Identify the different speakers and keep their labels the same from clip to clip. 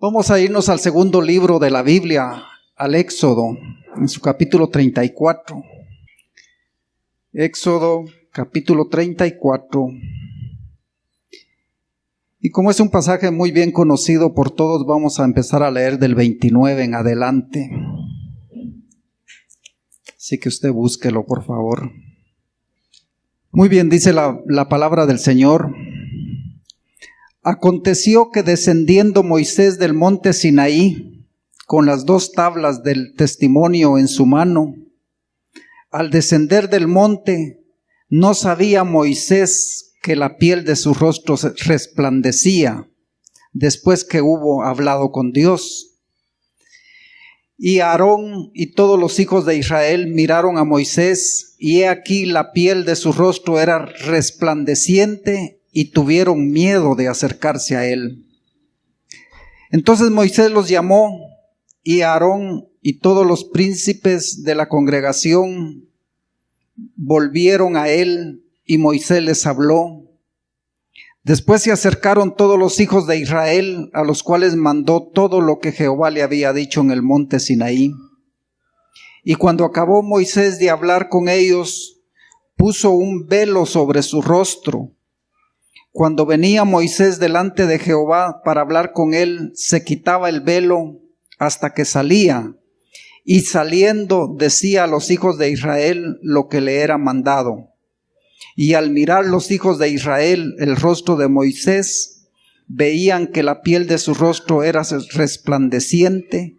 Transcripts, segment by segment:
Speaker 1: Vamos a irnos al segundo libro de la Biblia, al Éxodo, en su capítulo 34. Éxodo, capítulo 34. Y como es un pasaje muy bien conocido por todos, vamos a empezar a leer del 29 en adelante. Así que usted búsquelo, por favor. Muy bien, dice la palabra del Señor. Aconteció que descendiendo Moisés del monte Sinaí, con las 2 tablas del testimonio en su mano, al descender del monte, no sabía Moisés que la piel de su rostro resplandecía, después que hubo hablado con Dios. Y Aarón y todos los hijos de Israel miraron a Moisés, y he aquí la piel de su rostro era resplandeciente, y tuvieron miedo de acercarse a él. Entonces Moisés los llamó, y Aarón y todos los príncipes de la congregación volvieron a él, y Moisés les habló. Después se acercaron todos los hijos de Israel, a los cuales mandó todo lo que Jehová le había dicho en el monte Sinaí. Y cuando acabó Moisés de hablar con ellos, puso un velo sobre su rostro. Cuando venía Moisés delante de Jehová para hablar con él, se quitaba el velo hasta que salía, y saliendo decía a los hijos de Israel lo que le era mandado. Y al mirar los hijos de Israel el rostro de Moisés, veían que la piel de su rostro era resplandeciente,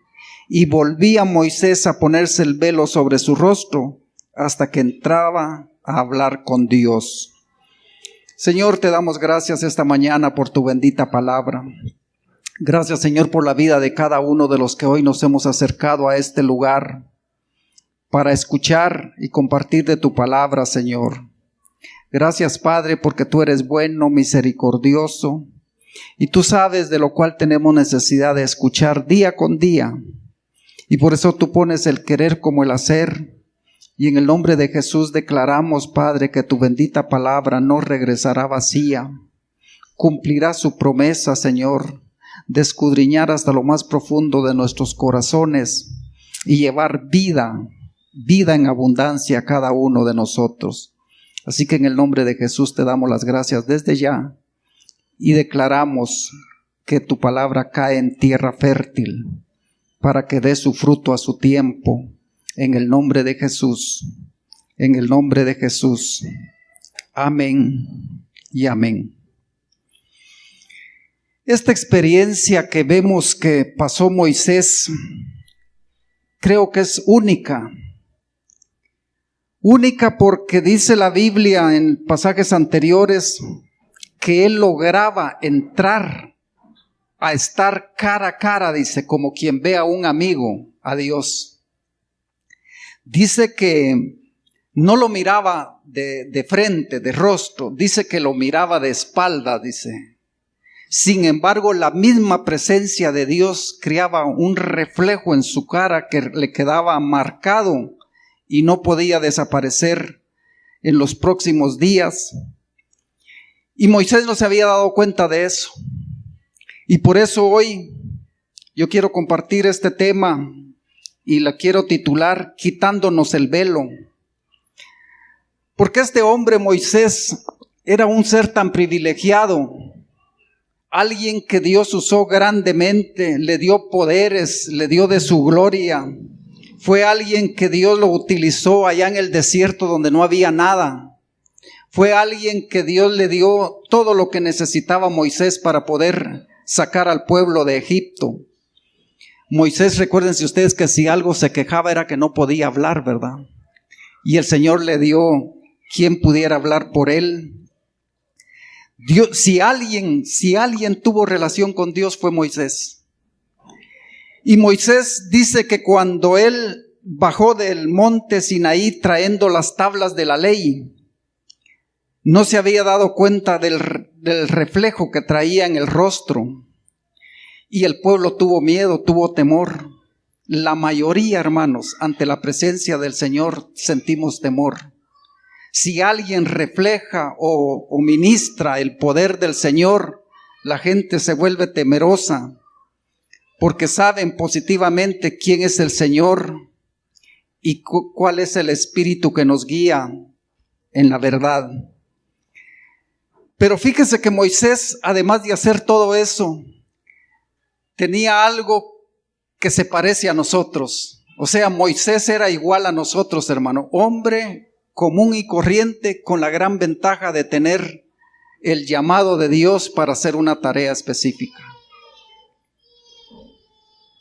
Speaker 1: y volvía Moisés a ponerse el velo sobre su rostro hasta que entraba a hablar con Dios. Señor, te damos gracias esta mañana por tu bendita palabra. Gracias, Señor, por la vida de cada uno de los que hoy nos hemos acercado a este lugar para escuchar y compartir de tu palabra, Señor. Gracias, Padre, porque tú eres bueno, misericordioso, y tú sabes de lo cual tenemos necesidad de escuchar día con día. Y por eso tú pones el querer como el hacer. Y en el nombre de Jesús declaramos, Padre, que tu bendita palabra no regresará vacía. Cumplirá su promesa, Señor, de escudriñar hasta lo más profundo de nuestros corazones y llevar vida en abundancia a cada uno de nosotros. Así que en el nombre de Jesús te damos las gracias desde ya y declaramos que tu palabra cae en tierra fértil para que dé su fruto a su tiempo. En el nombre de Jesús, en el nombre de Jesús. Amén y amén. Esta experiencia que vemos que pasó Moisés, creo que es única. Única porque dice la Biblia en pasajes anteriores que él lograba entrar a estar cara a cara, dice, como quien ve a un amigo, a Dios. Dice que no lo miraba de frente, de rostro, dice que lo miraba de espalda, dice. Sin embargo, la misma presencia de Dios creaba un reflejo en su cara que le quedaba marcado y no podía desaparecer en los próximos días. Y Moisés no se había dado cuenta de eso. Y por eso hoy yo quiero compartir este tema y la quiero titular Quitándonos el velo. Porque este hombre Moisés era un ser tan privilegiado, alguien que Dios usó grandemente, le dio poderes, le dio de su gloria. Fue alguien que Dios lo utilizó allá en el desierto donde no había nada. Fue alguien que Dios le dio todo lo que necesitaba Moisés para poder sacar al pueblo de Egipto. Moisés, recuérdense ustedes que si algo se quejaba era que no podía hablar, ¿verdad? Y el Señor le dio quien pudiera hablar por él. Dios, si alguien tuvo relación con Dios fue Moisés. Y Moisés dice que cuando él bajó del monte Sinaí trayendo las tablas de la ley, no se había dado cuenta del reflejo que traía en el rostro. Y el pueblo tuvo miedo, tuvo temor. La mayoría, hermanos, ante la presencia del Señor sentimos temor. Si alguien refleja o ministra el poder del Señor, la gente se vuelve temerosa. porque saben positivamente quién es el Señor y cuál es el Espíritu que nos guía en la verdad. Pero fíjese que Moisés, además de hacer todo eso, tenía algo que se parece a nosotros. O sea, Moisés era igual a nosotros, hermano. Hombre común y corriente, con la gran ventaja de tener el llamado de Dios para hacer una tarea específica.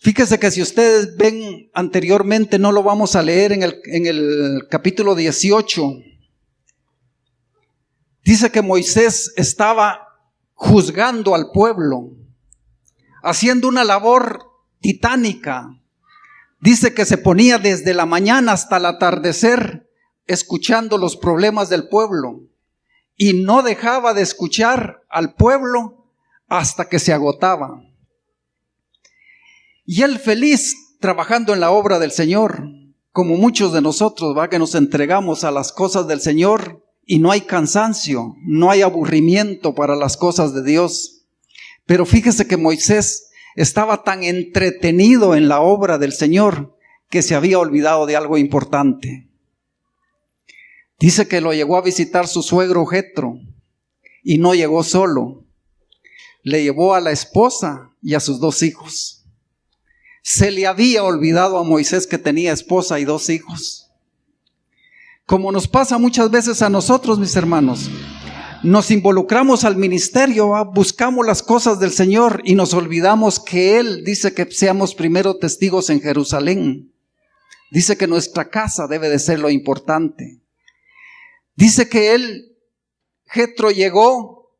Speaker 1: Fíjese que si ustedes ven anteriormente, no lo vamos a leer en el capítulo 18. Dice que Moisés estaba juzgando al pueblo, haciendo una labor titánica. Dice que se ponía desde la mañana hasta el atardecer escuchando los problemas del pueblo y no dejaba de escuchar al pueblo hasta que se agotaba. Y él feliz trabajando en la obra del Señor, como muchos de nosotros, ¿va? Que nos entregamos a las cosas del Señor y no hay cansancio, no hay aburrimiento para las cosas de Dios. Pero fíjese que Moisés estaba tan entretenido en la obra del Señor que se había olvidado de algo importante. Dice que lo llegó a visitar su suegro Jetro y no llegó solo. Le llevó a la esposa y a sus 2 hijos. Se le había olvidado a Moisés que tenía esposa y 2 hijos. Como nos pasa muchas veces a nosotros, mis hermanos, nos involucramos al ministerio, buscamos las cosas del Señor y nos olvidamos que Él dice que seamos primero testigos en Jerusalén. Dice que nuestra casa debe de ser lo importante. Dice que Jetro llegó,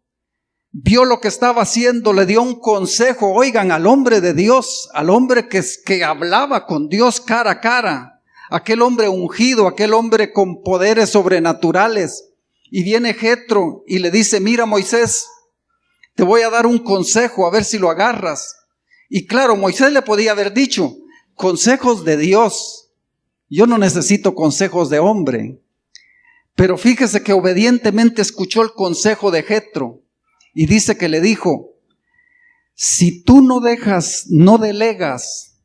Speaker 1: vio lo que estaba haciendo, le dio un consejo. Oigan, al hombre de Dios, al hombre que hablaba con Dios cara a cara, aquel hombre ungido, aquel hombre con poderes sobrenaturales. Y viene Jetro y le dice: mira, Moisés, te voy a dar un consejo, a ver si lo agarras. Y claro, Moisés le podía haber dicho: consejos de Dios, yo no necesito consejos de hombre. Pero fíjese que obedientemente escuchó el consejo de Jetro. Y dice que le dijo: si tú no delegas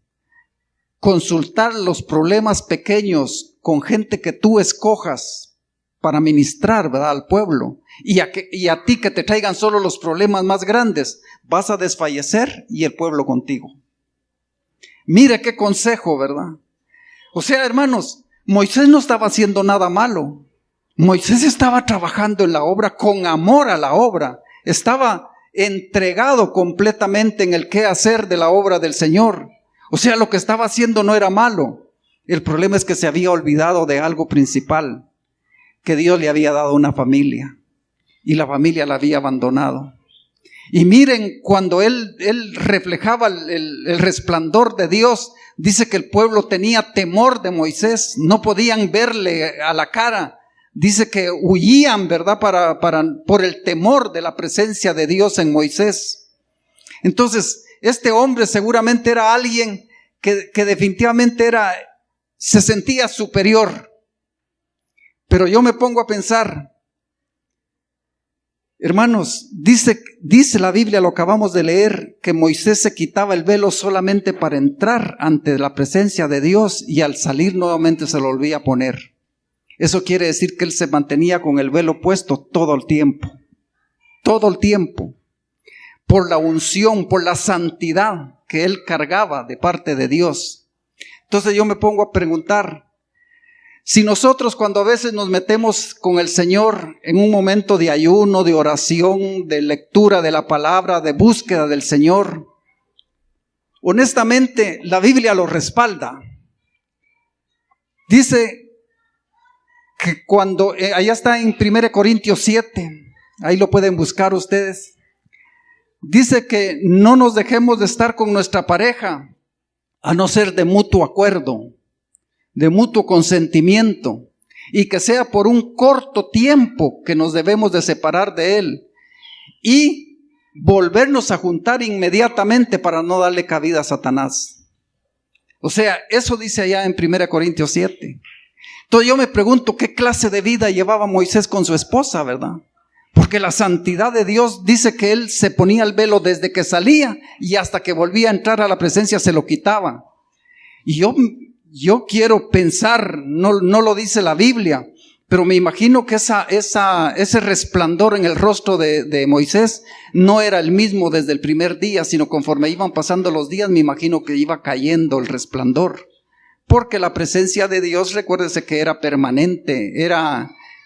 Speaker 1: consultar los problemas pequeños con gente que tú escojas para ministrar, ¿verdad?, al pueblo, y a ti que te traigan solo los problemas más grandes, vas a desfallecer y el pueblo contigo. Mire qué consejo, ¿verdad? O sea, hermanos, Moisés no estaba haciendo nada malo. Moisés estaba trabajando en la obra con amor a la obra. Estaba entregado completamente en el qué hacer de la obra del Señor. O sea, lo que estaba haciendo no era malo. El problema es que se había olvidado de algo principal, que Dios le había dado una familia y la familia la había abandonado. Y miren, cuando él reflejaba el resplandor de Dios, dice que el pueblo tenía temor de Moisés, no podían verle a la cara. Dice que huían, ¿verdad?, por el temor de la presencia de Dios en Moisés. Entonces, este hombre seguramente era alguien que definitivamente se sentía superior. Pero yo me pongo a pensar, hermanos, dice la Biblia, lo acabamos de leer, que Moisés se quitaba el velo solamente para entrar ante la presencia de Dios y al salir nuevamente se lo volvía a poner. Eso quiere decir que él se mantenía con el velo puesto todo el tiempo, por la unción, por la santidad que él cargaba de parte de Dios. Entonces yo me pongo a preguntar, si nosotros cuando a veces nos metemos con el Señor en un momento de ayuno, de oración, de lectura de la palabra, de búsqueda del Señor, honestamente la Biblia lo respalda. Dice que cuando, allá está en 1 Corintios 7, ahí lo pueden buscar ustedes. Dice que no nos dejemos de estar con nuestra pareja, a no ser de mutuo acuerdo, de mutuo consentimiento, y que sea por un corto tiempo que nos debemos de separar de él y volvernos a juntar inmediatamente para no darle cabida a Satanás. O sea, eso dice allá en 1 Corintios 7. Entonces yo me pregunto qué clase de vida llevaba Moisés con su esposa, ¿verdad? Porque la santidad de Dios dice que Él se ponía el velo desde que salía y hasta que volvía a entrar a la presencia se lo quitaba. Y yo quiero pensar, no lo dice la Biblia, pero me imagino que ese resplandor en el rostro de Moisés no era el mismo desde el primer día, sino conforme iban pasando los días, me imagino que iba cayendo el resplandor. Porque la presencia de Dios, recuérdese que era permanente,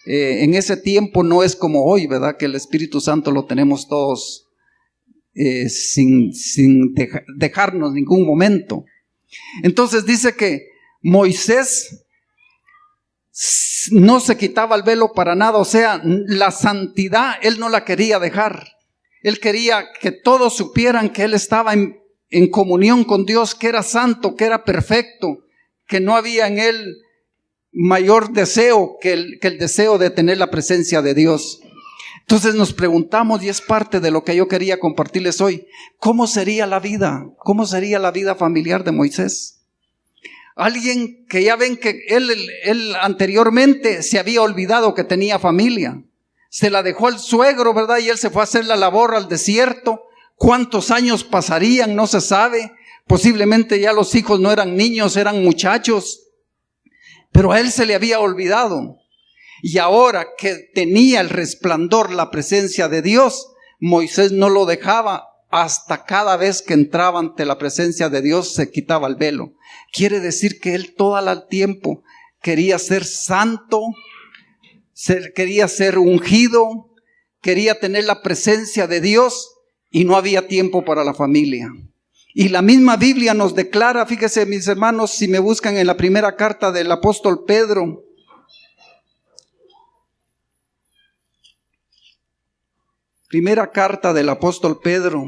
Speaker 1: en ese tiempo no es como hoy, ¿verdad? Que el Espíritu Santo lo tenemos todos sin dejarnos ningún momento. Entonces dice que Moisés no se quitaba el velo para nada, o sea, la santidad él no la quería dejar. Él quería que todos supieran que él estaba en comunión con Dios, que era santo, que era perfecto, que no había en él mayor deseo que el deseo de tener la presencia de Dios. Entonces nos preguntamos, y es parte de lo que yo quería compartirles hoy, ¿cómo sería la vida? ¿Cómo sería la vida familiar de Moisés? Alguien que ya ven que él anteriormente se había olvidado que tenía familia. Se la dejó al suegro, ¿verdad? Y él se fue a hacer la labor al desierto. ¿Cuántos años pasarían? No se sabe. Posiblemente ya los hijos no eran niños, eran muchachos. Pero a él se le había olvidado. Y ahora que tenía el resplandor, la presencia de Dios, Moisés no lo dejaba. Hasta cada vez que entraba ante la presencia de Dios se quitaba el velo. Quiere decir que él todo el tiempo quería ser santo, quería ser ungido, quería tener la presencia de Dios y no había tiempo para la familia. Y la misma Biblia nos declara, fíjese mis hermanos, si me buscan en la primera carta del apóstol Pedro, primera carta del apóstol Pedro,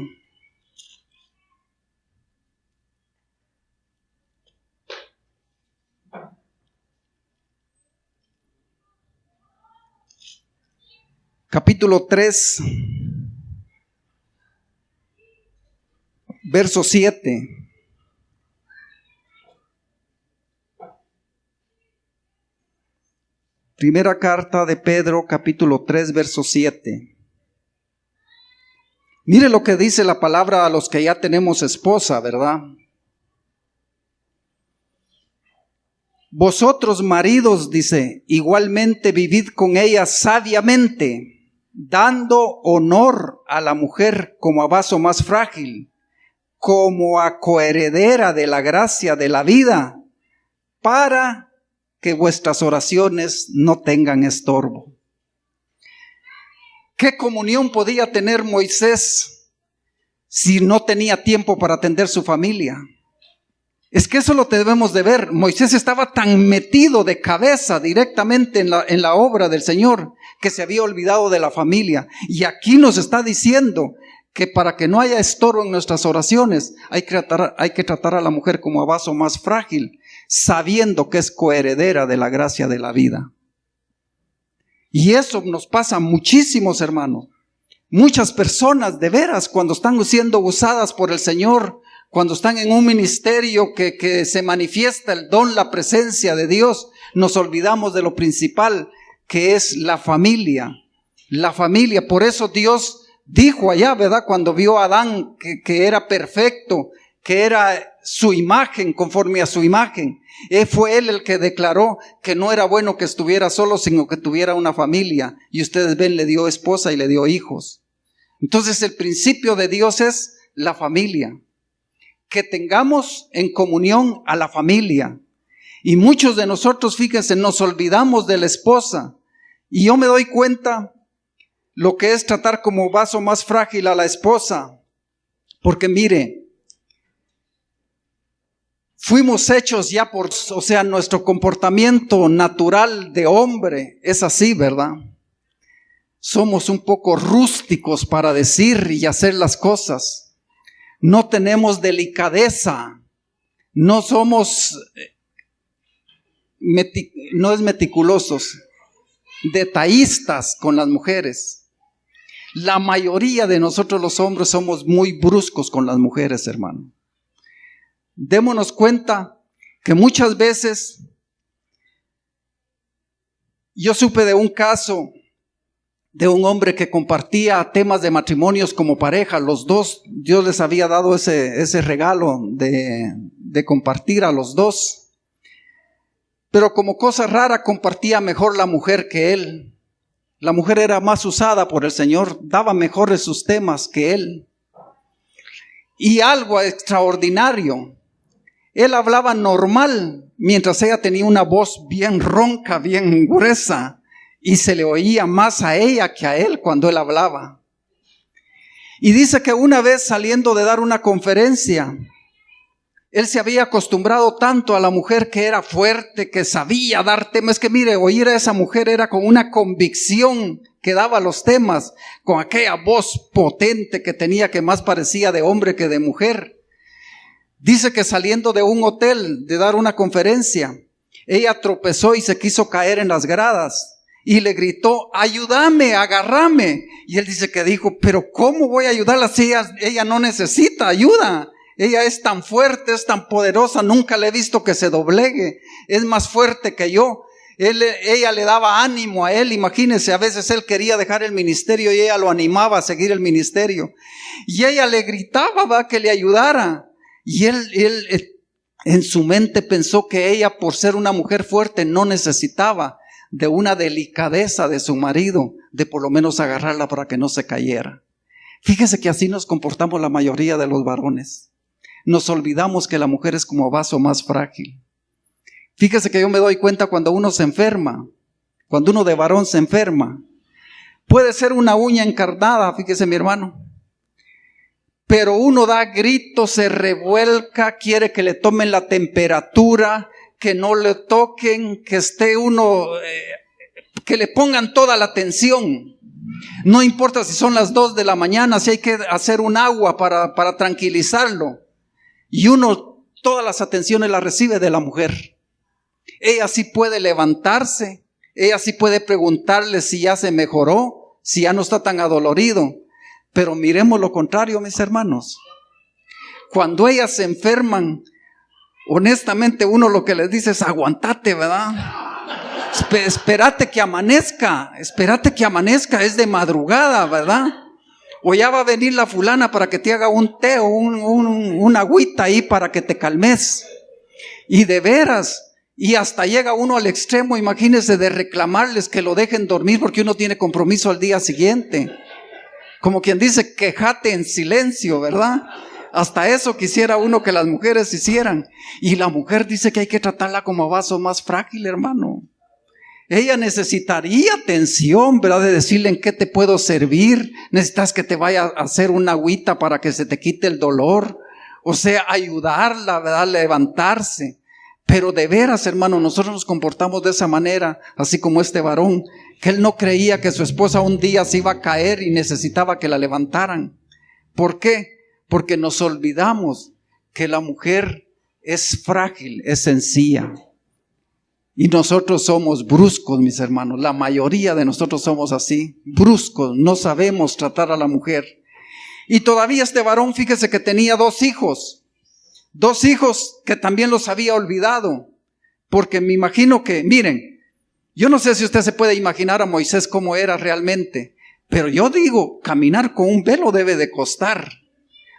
Speaker 1: capítulo 3, verso 7. Primera carta de Pedro, capítulo 3, verso 7. Mire lo que dice la palabra a los que ya tenemos esposa, ¿verdad? Vosotros maridos, dice, igualmente vivid con ella sabiamente, dando honor a la mujer como a vaso más frágil, como a coheredera de la gracia de la vida, para que vuestras oraciones no tengan estorbo. ¿Qué comunión podía tener Moisés si no tenía tiempo para atender su familia? Es que eso lo debemos de ver. Moisés estaba tan metido de cabeza directamente en la obra del Señor que se había olvidado de la familia. Y aquí nos está diciendo que para que no haya estorbo en nuestras oraciones hay que tratar a la mujer como a vaso más frágil, sabiendo que es coheredera de la gracia de la vida. Y eso nos pasa a muchísimos hermanos. Muchas personas de veras cuando están siendo usadas por el Señor, cuando están en un ministerio que se manifiesta el don, la presencia de Dios, nos olvidamos de lo principal que es la familia. La familia, por eso Dios dijo allá, ¿verdad? Cuando vio a Adán que era perfecto, que era su imagen, conforme a su imagen. Fue él el que declaró que no era bueno que estuviera solo, sino que tuviera una familia. Y ustedes ven, le dio esposa y le dio hijos. Entonces el principio de Dios es la familia. Que tengamos en comunión a la familia. Y muchos de nosotros, fíjense, nos olvidamos de la esposa. Y yo me doy cuenta lo que es tratar como vaso más frágil a la esposa. Porque mire, fuimos hechos ya nuestro comportamiento natural de hombre es así, ¿verdad? Somos un poco rústicos para decir y hacer las cosas. No tenemos delicadeza. No somos, no es meticulosos, detallistas con las mujeres. La mayoría de nosotros los hombres somos muy bruscos con las mujeres, hermano. Démonos cuenta que muchas veces, yo supe de un caso de un hombre que compartía temas de matrimonios como pareja. Los dos, Dios les había dado ese regalo de compartir a los dos. Pero como cosa rara, compartía mejor la mujer que él. La mujer era más usada por el Señor, daba mejores sus temas que él. Y algo extraordinario, él hablaba normal, mientras ella tenía una voz bien ronca, bien gruesa, y se le oía más a ella que a él cuando él hablaba. Y dice que una vez saliendo de dar una conferencia, él se había acostumbrado tanto a la mujer que era fuerte, que sabía dar temas. Es que mire, oír a esa mujer era con una convicción que daba los temas, con aquella voz potente que tenía, que más parecía de hombre que de mujer. Dice que saliendo de un hotel de dar una conferencia, ella tropezó y se quiso caer en las gradas. Y le gritó, ayúdame, agárrame. Y él dice que dijo, pero ¿cómo voy a ayudarla si ella no necesita ayuda? Ella es tan fuerte, es tan poderosa, nunca le he visto que se doblegue. Es más fuerte que yo. Ella le daba ánimo a él. Imagínense, a veces él quería dejar el ministerio y ella lo animaba a seguir el ministerio. Y ella le gritaba, va, que le ayudara. Y él en su mente pensó que ella, por ser una mujer fuerte, no necesitaba de una delicadeza de su marido, de por lo menos agarrarla para que no se cayera. Fíjese que así nos comportamos la mayoría de los varones. Nos olvidamos que la mujer es como vaso más frágil. Fíjese que yo me doy cuenta cuando uno se enferma, cuando uno de varón se enferma, puede ser una uña encarnada, fíjese mi hermano, pero uno da gritos, se revuelca, quiere que le tomen la temperatura, que no le toquen, que esté uno, que le pongan toda la atención. No importa si son las 2 de la mañana, si hay que hacer un agua para tranquilizarlo. Y uno todas las atenciones las recibe de la mujer. Ella sí puede levantarse, ella sí puede preguntarle si ya se mejoró, si ya no está tan adolorido. Pero miremos lo contrario, mis hermanos. Cuando ellas se enferman, honestamente uno lo que les dice es aguantate, ¿verdad? Espérate que amanezca, es de madrugada, ¿verdad? O ya va a venir la fulana para que te haga un té o una agüita ahí para que te calmes. Y de veras, y hasta llega uno al extremo, imagínese, de reclamarles que lo dejen dormir porque uno tiene compromiso al día siguiente. Como quien dice, quejate en silencio, ¿verdad? Hasta eso quisiera uno que las mujeres hicieran. Y la mujer dice que hay que tratarla como vaso más frágil, hermano. Ella necesitaría atención, ¿verdad? De decirle en qué te puedo servir. Necesitas que te vaya a hacer una agüita para que se te quite el dolor. O sea, ayudarla, ¿verdad? Levantarse. Pero de veras, hermano, nosotros nos comportamos de esa manera, así como este varón, que él no creía que su esposa un día se iba a caer y necesitaba que la levantaran. ¿Por qué? Porque nos olvidamos que la mujer es frágil, es sencilla. Y nosotros somos bruscos, mis hermanos. La mayoría de nosotros somos así, bruscos. No sabemos tratar a la mujer. Y todavía este varón, fíjese que tenía 2 hijos. 2 hijos que también los había olvidado. Porque me imagino que, miren, yo no sé si usted se puede imaginar a Moisés cómo era realmente. Pero yo digo, caminar con un velo debe de costar.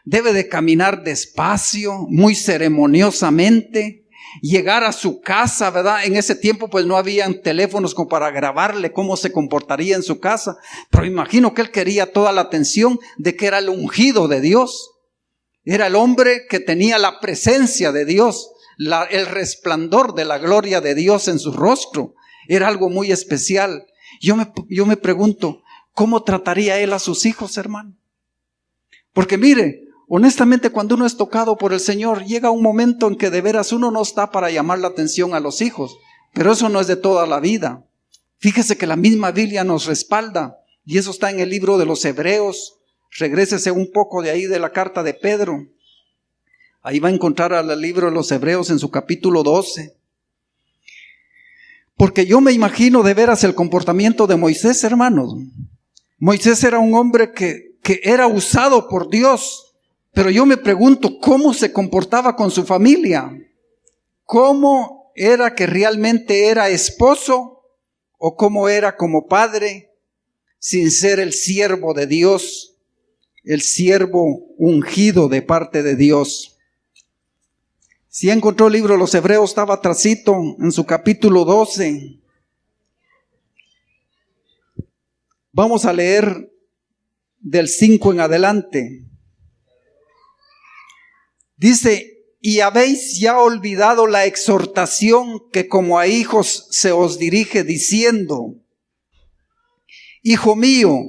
Speaker 1: Debe de caminar despacio, muy ceremoniosamente. Llegar a su casa, ¿verdad? En ese tiempo pues no habían teléfonos como para grabarle cómo se comportaría en su casa. Pero imagino que él quería toda la atención de que era el ungido de Dios. Era el hombre que tenía la presencia de Dios, el resplandor de la gloria de Dios en su rostro. Era algo muy especial. Yo me pregunto, ¿cómo trataría él a sus hijos, hermano? Porque mire, honestamente, cuando uno es tocado por el Señor, llega un momento en que de veras uno no está para llamar la atención a los hijos. Pero eso no es de toda la vida. Fíjese que la misma Biblia nos respalda. Y eso está en el libro de los Hebreos. Regrésese un poco de ahí de la carta de Pedro. Ahí va a encontrar al libro de los Hebreos en su capítulo 12. Porque yo me imagino de veras el comportamiento de Moisés, hermanos. Moisés era un hombre que era usado por Dios. Pero yo me pregunto, ¿cómo se comportaba con su familia? ¿Cómo era que realmente era esposo? ¿O cómo era como padre? sin ser el siervo de Dios, el siervo ungido de parte de Dios. Si encontró el libro de los Hebreos, estaba atrasito en su capítulo 12. Vamos a leer del 5 en adelante. Dice: y habéis ya olvidado la exhortación que como a hijos se os dirige, diciendo: Hijo mío,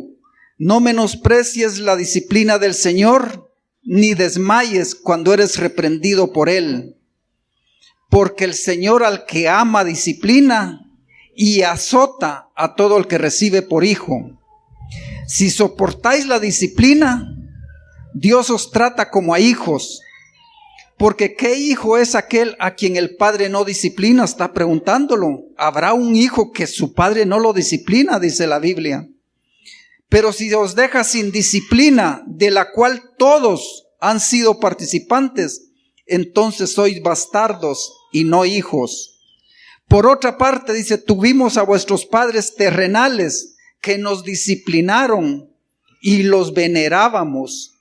Speaker 1: no menosprecies la disciplina del Señor, ni desmayes cuando eres reprendido por Él. Porque el Señor al que ama disciplina y azota a todo el que recibe por hijo. Si soportáis la disciplina, Dios os trata como a hijos. Porque ¿qué hijo es aquel a quien el padre no disciplina? Está preguntándolo. ¿Habrá un hijo que su padre no lo disciplina? Dice la Biblia. Pero si os deja sin disciplina, de la cual todos han sido participantes, entonces sois bastardos y no hijos. Por otra parte, dice: tuvimos a vuestros padres terrenales que nos disciplinaron y los venerábamos.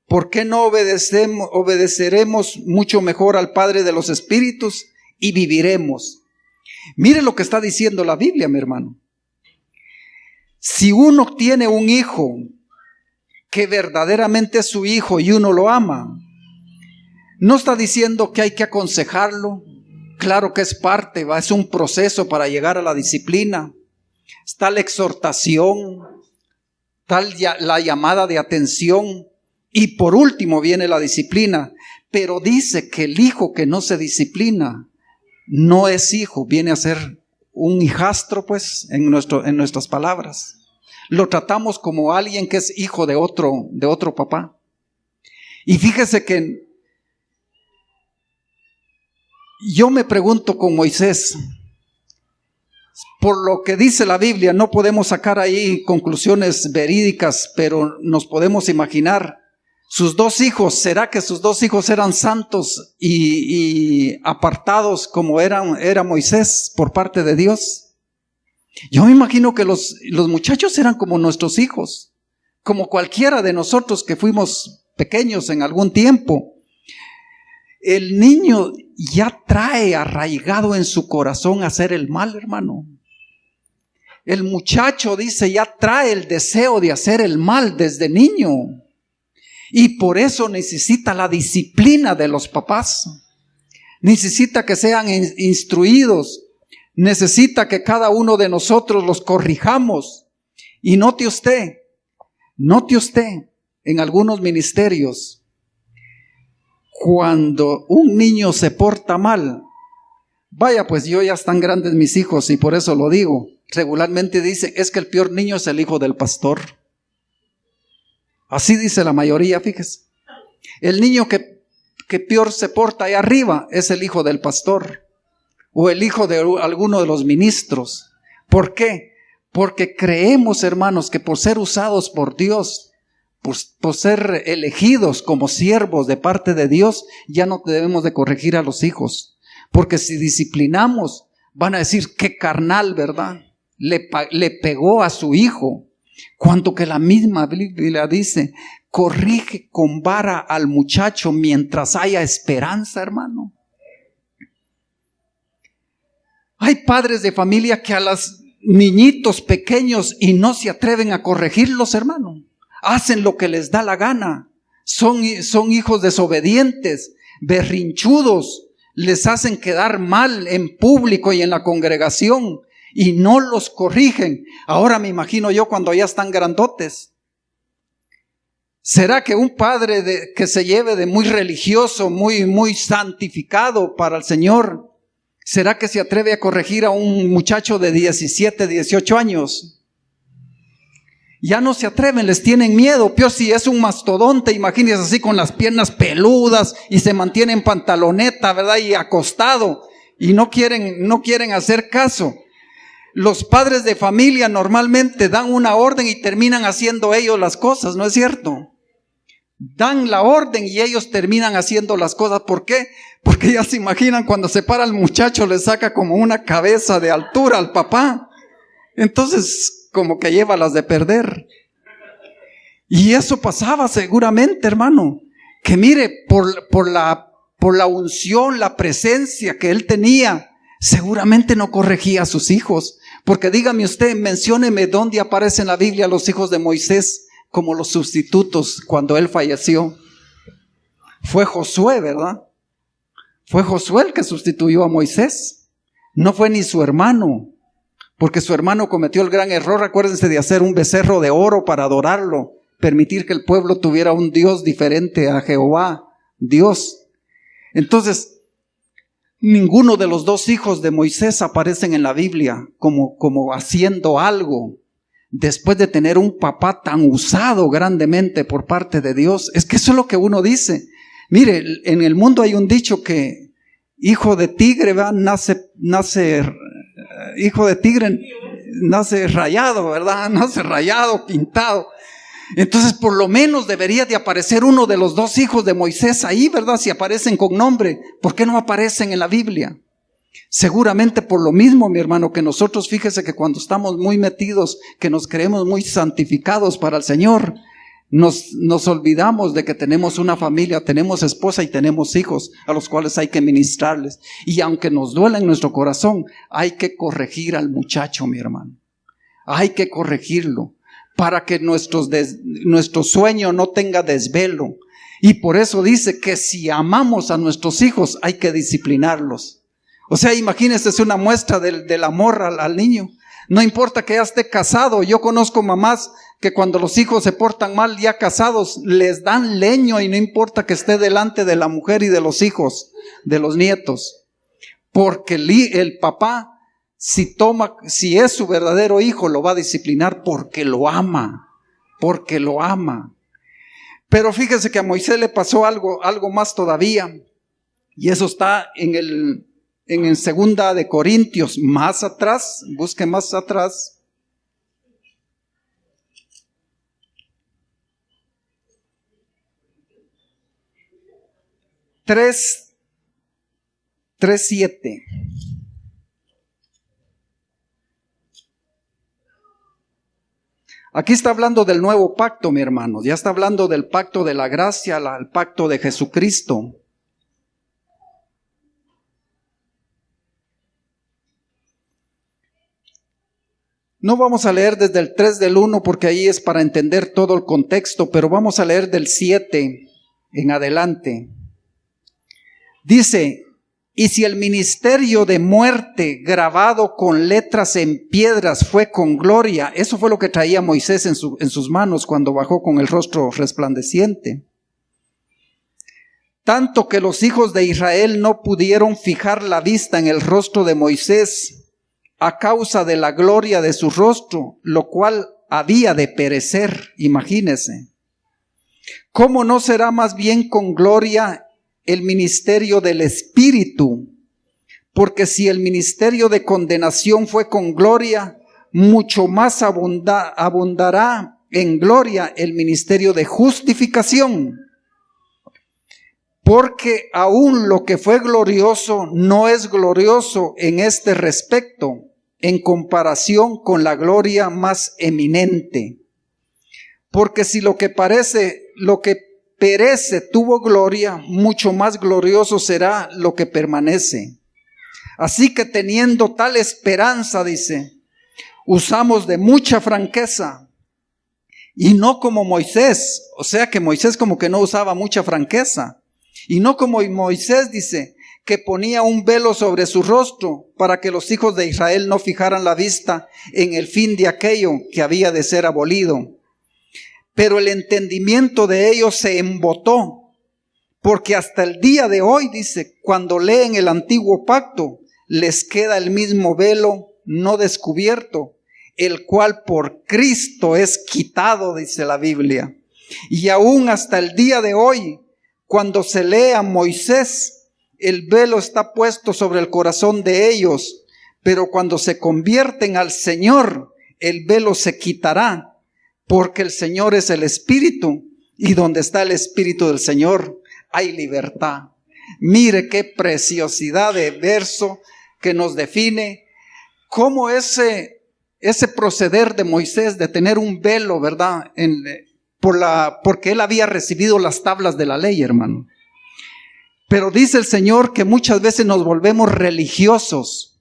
Speaker 1: ¿Por qué no obedeceremos mucho mejor al Padre de los Espíritus y viviremos? Mire lo que está diciendo la Biblia, mi hermano. Si uno tiene un hijo que verdaderamente es su hijo y uno lo ama, no está diciendo que hay que aconsejarlo. Claro que es parte, es un proceso para llegar a la disciplina. Está la exhortación, está la llamada de atención. Y por último viene la disciplina, pero dice que el hijo que no se disciplina no es hijo, viene a ser un hijastro, pues, en nuestras palabras. Lo tratamos como alguien que es hijo de otro papá. Y fíjese que yo me pregunto con Moisés, por lo que dice la Biblia, no podemos sacar ahí conclusiones verídicas, pero nos podemos imaginar. Sus dos hijos, ¿será que sus dos hijos eran santos y apartados como era Moisés por parte de Dios? Yo me imagino que los muchachos eran como nuestros hijos, como cualquiera de nosotros que fuimos pequeños en algún tiempo. El niño ya trae arraigado en su corazón hacer el mal, hermano. El muchacho, dice, ya trae el deseo de hacer el mal desde niño. Y por eso necesita la disciplina de los papás. Necesita que sean instruidos. Necesita que cada uno de nosotros los corrijamos. Y note usted, en algunos ministerios, cuando un niño se porta mal, vaya, pues yo ya están grandes mis hijos y por eso lo digo, regularmente dicen, es que el peor niño es el hijo del pastor. Así dice la mayoría, fíjese. El niño que peor se porta ahí arriba es el hijo del pastor o el hijo de alguno de los ministros. ¿Por qué? Porque creemos, hermanos, que por ser usados por Dios, por ser elegidos como siervos de parte de Dios, ya no debemos de corregir a los hijos. Porque si disciplinamos, van a decir, qué carnal, ¿verdad? Le pegó a su hijo. Cuanto que la misma Biblia dice, corrige con vara al muchacho mientras haya esperanza, hermano. Hay padres de familia que a los niñitos pequeños y no se atreven a corregirlos, hermano. Hacen lo que les da la gana. Son hijos desobedientes, berrinchudos. Les hacen quedar mal en público y en la congregación. Y no los corrigen. Ahora me imagino yo cuando ya están grandotes. ¿Será que un padre que se lleve de muy religioso, muy santificado para el Señor, será que se atreve a corregir a un muchacho de 17, 18 años? Ya no se atreven, les tienen miedo. Peor si es un mastodonte, imagínense así con las piernas peludas y se mantiene en pantaloneta, ¿verdad? Y acostado y no quieren hacer caso. Los padres de familia normalmente dan una orden y terminan haciendo ellos las cosas, ¿no es cierto? Dan la orden y ellos terminan haciendo las cosas. ¿Por qué? Porque ya se imaginan cuando se para el muchacho, le saca como una cabeza de altura al papá. Entonces, como que lleva las de perder. Y eso pasaba seguramente, hermano, que mire, por la unción, la presencia que él tenía, seguramente no corregía a sus hijos. Porque dígame usted, mencióneme dónde aparecen en la Biblia los hijos de Moisés como los sustitutos cuando él falleció. Fue Josué, ¿verdad? Fue Josué el que sustituyó a Moisés. No fue ni su hermano, porque su hermano cometió el gran error, acuérdense, de hacer un becerro de oro para adorarlo, permitir que el pueblo tuviera un Dios diferente a Jehová, Dios. Entonces, ninguno de los dos hijos de Moisés aparecen en la Biblia como haciendo algo después de tener un papá tan usado grandemente por parte de Dios. Es que eso es lo que uno dice. Mire, en el mundo hay un dicho que hijo de tigre, ¿verdad? Hijo de tigre nace rayado, ¿verdad? Nace rayado, pintado. Entonces, por lo menos debería de aparecer uno de los dos hijos de Moisés ahí, ¿verdad? Si aparecen con nombre, ¿por qué no aparecen en la Biblia? Seguramente por lo mismo, mi hermano, que nosotros, fíjese que cuando estamos muy metidos, que nos creemos muy santificados para el Señor, nos olvidamos de que tenemos una familia, tenemos esposa y tenemos hijos a los cuales hay que ministrarles. Y aunque nos duela en nuestro corazón, hay que corregir al muchacho, mi hermano. Hay que corregirlo para que nuestro sueño no tenga desvelo. Y por eso dice que si amamos a nuestros hijos, hay que disciplinarlos. O sea, imagínense, es una muestra del amor al niño. No importa que ya esté casado. Yo conozco mamás que cuando los hijos se portan mal ya casados, les dan leño y no importa que esté delante de la mujer y de los hijos, de los nietos. Porque el papá, si es su verdadero hijo, lo va a disciplinar porque lo ama, porque lo ama. Pero fíjese que a Moisés le pasó algo más todavía, y eso está en 2 de Corintios, más atrás, busque más atrás. 3:7. Aquí está hablando del nuevo pacto, mi hermano. Ya está hablando del pacto de la gracia, el pacto de Jesucristo. No vamos a leer desde el 3 del 1 porque ahí es para entender todo el contexto, pero vamos a leer del 7 en adelante. Dice: y si el ministerio de muerte grabado con letras en piedras fue con gloria, eso fue lo que traía Moisés en sus manos cuando bajó con el rostro resplandeciente. Tanto que los hijos de Israel no pudieron fijar la vista en el rostro de Moisés a causa de la gloria de su rostro, lo cual había de perecer. Imagínese. ¿Cómo no será más bien con gloria el ministerio del Espíritu? Porque si el ministerio de condenación fue con gloria, mucho más abundará en gloria el ministerio de justificación. Porque aún lo que fue glorioso no es glorioso en este respecto, en comparación con la gloria más eminente. Porque si lo que perece tuvo gloria, mucho más glorioso será lo que permanece. Así que teniendo tal esperanza, dice, usamos de mucha franqueza, y no como Moisés. O sea que Moisés como que no usaba mucha franqueza. Y no como Moisés, dice, que ponía un velo sobre su rostro para que los hijos de Israel no fijaran la vista en el fin de aquello que había de ser abolido. Pero el entendimiento de ellos se embotó, porque hasta el día de hoy, dice, cuando leen el antiguo pacto, les queda el mismo velo no descubierto, el cual por Cristo es quitado, dice la Biblia. Y aún hasta el día de hoy, cuando se lee a Moisés, el velo está puesto sobre el corazón de ellos, pero cuando se convierten al Señor, el velo se quitará, porque el Señor es el Espíritu, y donde está el Espíritu del Señor, hay libertad. Mire qué preciosidad de verso que nos define cómo ese ese proceder de Moisés de tener un velo, ¿verdad? Porque él había recibido las tablas de la ley, hermano. Pero dice el Señor que muchas veces nos volvemos religiosos,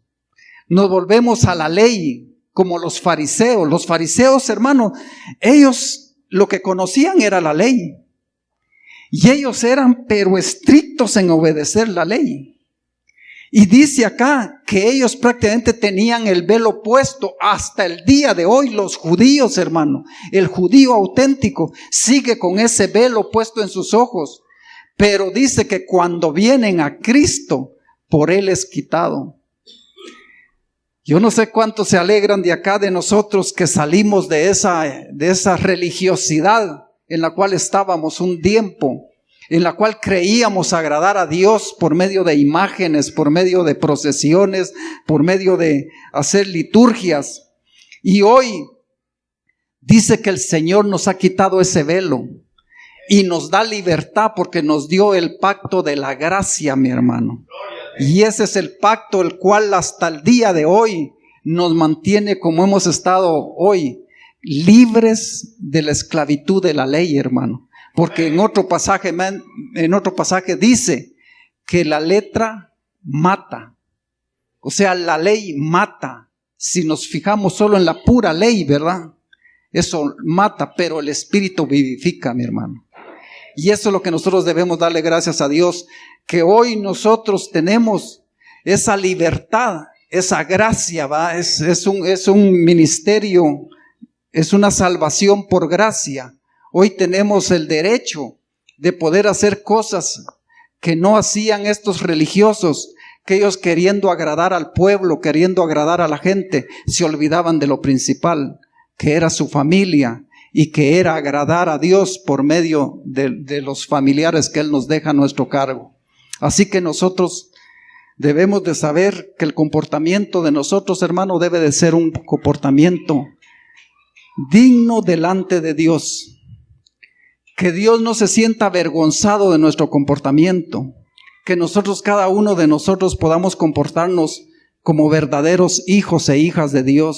Speaker 1: nos volvemos a la ley, como los fariseos. Los fariseos, hermano, ellos lo que conocían era la ley. Y ellos eran pero estrictos en obedecer la ley. Y dice acá que ellos prácticamente tenían el velo puesto hasta el día de hoy. Los judíos, hermano, el judío auténtico sigue con ese velo puesto en sus ojos. Pero dice que cuando vienen a Cristo, por Él es quitado. Yo no sé cuántos se alegran de acá de nosotros que salimos de esa religiosidad en la cual estábamos un tiempo, en la cual creíamos agradar a Dios por medio de imágenes, por medio de procesiones, por medio de hacer liturgias. Y hoy dice que el Señor nos ha quitado ese velo y nos da libertad porque nos dio el pacto de la gracia, mi hermano. Y ese es el pacto el cual hasta el día de hoy nos mantiene como hemos estado hoy, libres de la esclavitud de la ley, hermano. Porque en otro pasaje dice que la letra mata. O sea, la ley mata. Si nos fijamos solo en la pura ley, ¿verdad? Eso mata, pero el Espíritu vivifica, mi hermano. Y eso es lo que nosotros debemos darle gracias a Dios, que hoy nosotros tenemos esa libertad, esa gracia, ¿va? Es un ministerio, es una salvación por gracia. Hoy tenemos el derecho de poder hacer cosas que no hacían estos religiosos, que ellos queriendo agradar al pueblo, queriendo agradar a la gente, se olvidaban de lo principal, que era su familia y que era agradar a Dios por medio de los familiares que Él nos deja a nuestro cargo. Así que nosotros debemos de saber que el comportamiento de nosotros, hermano, debe de ser un comportamiento digno delante de Dios. Que Dios no se sienta avergonzado de nuestro comportamiento. Que nosotros, cada uno de nosotros, podamos comportarnos como verdaderos hijos e hijas de Dios.